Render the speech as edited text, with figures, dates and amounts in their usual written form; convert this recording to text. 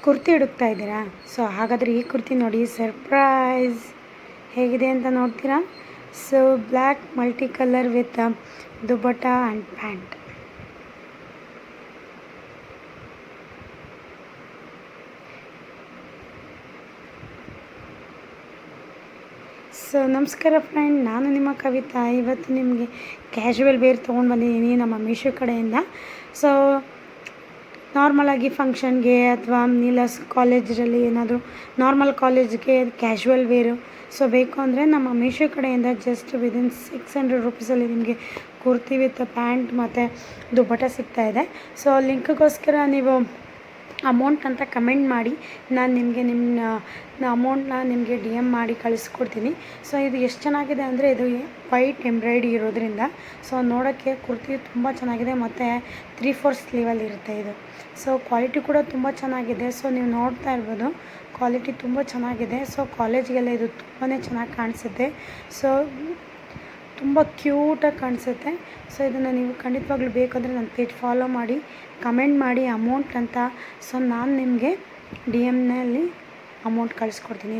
ಕುರ್ತಿ ಹುಡುಕ್ತಾ ಇದ್ದೀರಾ? ಸೊ ಹಾಗಾದರೆ ಈ ಕುರ್ತಿ ನೋಡಿ, ಸರ್ಪ್ರೈಸ್ ಹೇಗಿದೆ ಅಂತ ನೋಡ್ತೀರಾ? So black multi colour with dupatta and pant. So ನಮಸ್ಕಾರ ಫ್ರೆಂಡ್, ನಾನು ನಿಮ್ಮ ಕವಿತಾ. ಇವತ್ತು ನಿಮಗೆ ಕ್ಯಾಶುವಲ್ ವೇರ್ ತೊಗೊಂಡು ಬಂದಿದ್ದೀನಿ ನಮ್ಮ ಮೀಶೋ ಕಡೆಯಿಂದ. ಸೊ ನಾರ್ಮಲಾಗಿ ಫಂಕ್ಷನ್ಗೆ ಅಥವಾ ಇಲ್ಲ ಕಾಲೇಜಲ್ಲಿ ಏನಾದರೂ ನಾರ್ಮಲ್ ಕಾಲೇಜ್ಗೆ ಕ್ಯಾಶುವಲ್ ವೇರು ಸೊ ಬೇಕು ಅಂದರೆ ನಮ್ಮ ಮೀಶೋ ಕಡೆಯಿಂದ ಜಸ್ಟ್ ವಿದಿನ್ 600 ರುಪೀಸಲ್ಲಿ ನಿಮಗೆ ಕುರ್ತಿ ವಿತ್ ಪ್ಯಾಂಟ್ ಮತ್ತು ದುಪಟ್ಟ ಸಿಗ್ತಾಯಿದೆ. ಸೊ ಲಿಂಕ್ಗೋಸ್ಕರ ನೀವು ಅಮೌಂಟ್ ಅಂತ ಕಮೆಂಟ್ ಮಾಡಿ, ನಾನು ನಿಮಗೆ ನಿಮ್ಮ ಅಮೌಂಟನ್ನ ನಿಮಗೆ DM ಮಾಡಿ ಕಳಿಸ್ಕೊಡ್ತೀನಿ. ಸೊ ಇದು ಎಷ್ಟು ಚೆನ್ನಾಗಿದೆ ಅಂದರೆ, ಇದು ವೈಟ್ ಎಂಬ್ರಾಯ್ಡಿ ಇರೋದ್ರಿಂದ ಸೊ ನೋಡೋಕ್ಕೆ ಕುರ್ತಿ ತುಂಬ ಚೆನ್ನಾಗಿದೆ ಮತ್ತು 3/4 ಸ್ಲೀವಲ್ಲಿ ಇರುತ್ತೆ ಇದು. ಸೊ ಕ್ವಾಲಿಟಿ ಕೂಡ ತುಂಬ ಚೆನ್ನಾಗಿದೆ. ಸೊ ನೀವು ನೋಡ್ತಾ ಇರ್ಬೋದು, ಕ್ವಾಲಿಟಿ ತುಂಬ ಚೆನ್ನಾಗಿದೆ. ಸೊ ಕಾಲೇಜ್ಗೆಲ್ಲ ಇದು ತುಂಬಾ ಚೆನ್ನಾಗಿ ಕಾಣಿಸುತ್ತೆ. ಸೊ ತುಂಬ ಕ್ಯೂಟಾಗಿ ಕಾಣಿಸುತ್ತೆ. ಸೊ ಇದನ್ನು ನೀವು ಖಂಡಿತವಾಗ್ಲೂ ಬೇಕಂದರೆ ನನ್ನ ಪೇಜ್ ಫಾಲೋ ಮಾಡಿ, ಕಮೆಂಟ್ ಮಾಡಿ ಅಮೌಂಟ್ ಅಂತ. ಸೊ ನಾನು ನಿಮಗೆ DMನಲ್ಲಿ ಅಮೌಂಟ್ ಕಳಿಸ್ಕೊಡ್ತೀನಿ.